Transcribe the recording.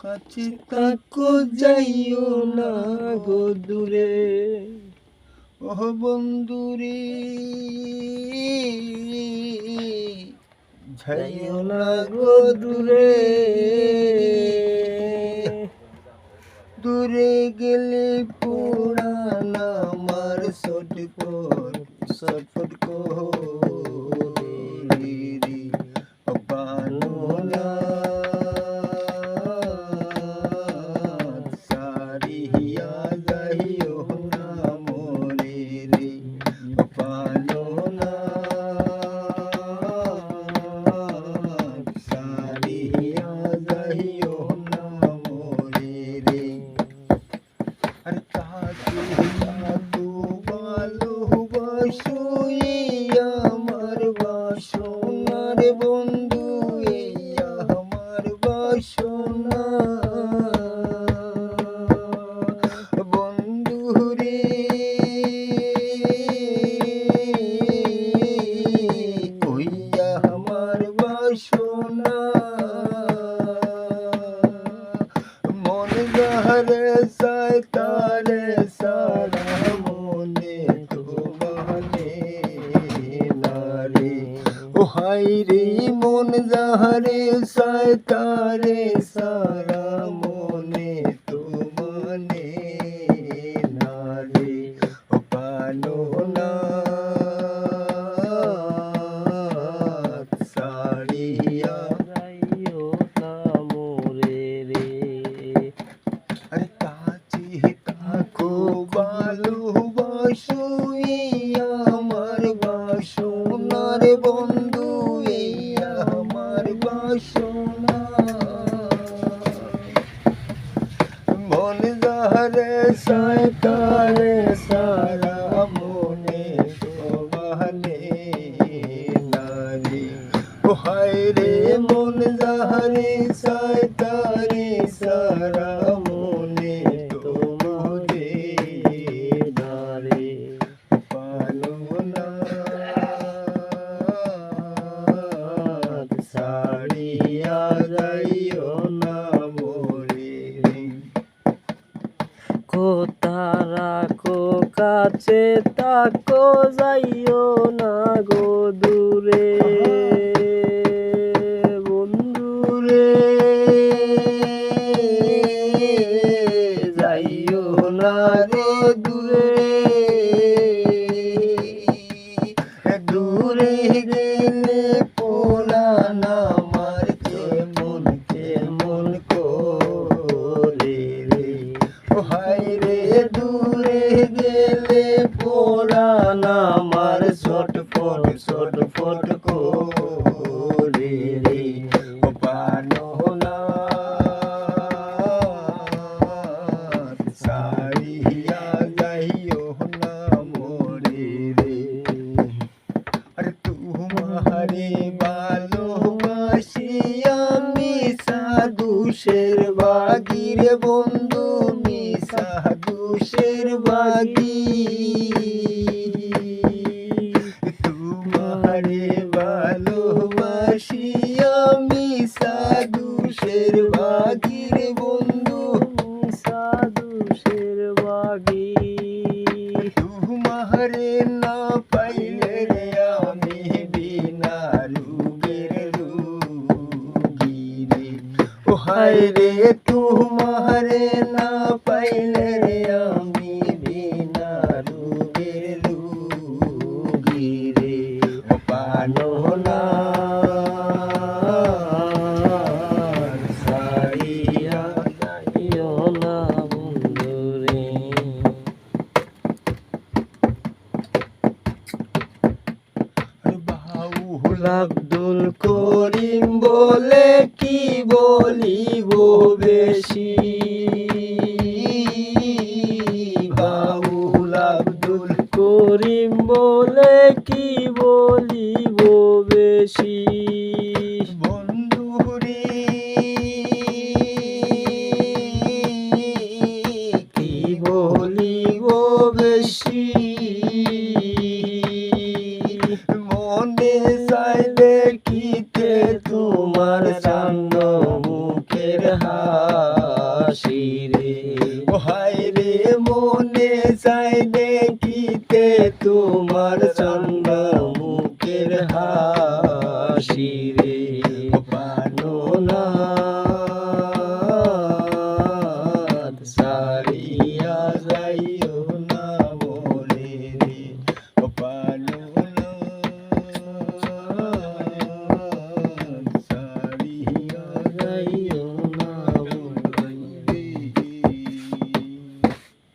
কাছে থাকো যাইও না গো দূরে, ও বন্ধুরে যাইও না গো দূরে। দূরে গেলে পুরাণ আমার ছটফট ছটফট করে রে প্রাণনাথ সারিয়া যাইও না মোরে রে প্রাণনাথ সারিয়া যাইও না মোরে রে। আরে তাকে তো ভালোবাসো আমার বাসনার বন্ধু, আমার বাসনা বন্ধু রে। ওই আমার বাসনা মন যাহারে চায় তারে সারা মনে তো মানে না রে। ও হাই রে মন যাহারে চায় তারে সারা মনে তো মানে না রে। ও প্রাণনাথ সারিয়া যাইও না মোরে রে। আরে কাছে থাকো ভালোবাসো আমার বাসনার বন্ধু, আমার বাসনা মন যাহারে চায় তারে সারা মনে তো মানে না রে। ও হায় রে মন যাহারে চায় তারে সারা মনে তো মানে না রে। প্রাণনাথ সারিয়া যাইও না মোরে রে। কোথা রাখো কাছে তাকো যাইও না গো দূরে বন্ধুরে, যাইও না রে দূরে। দূরে গেলে পুরাণ আমার কেমন কেমন করে রে। ও হাই রে দূরে গেলে পুরাণ আমার ছটফট ছটফট করে রে। ও প্রাণনাথ সারিয়া যাইও না মোরে রে। আরে তোমারে ভালোবাসি আমি সাধুশের বাগি রে বন্ধু, মি সাধুশের বাগি। তোমারে ভালোবাসি আমি সাধুশের বাগি রে বন্ধু, সাধুশের বাগি। তোমারে না পাইলে রে আমি বিনা রোগের রোগী রে। ও হায় রে তোমারে না পাইলে রে আমি বিনা রোগের রোগী রে। ও প্রাণনাথ সারিয়া যাইও না বন্ধু রে। বাউল আব্দুল করিম বলে কি বলিব বেশি, বাউল আব্দুল করিম বলে কি বলিব বেশি। বন্ধুরে কি বলিব বেশি, মনে চাই দেখিতে তোমার চান্দ মুখের হাত। তোমার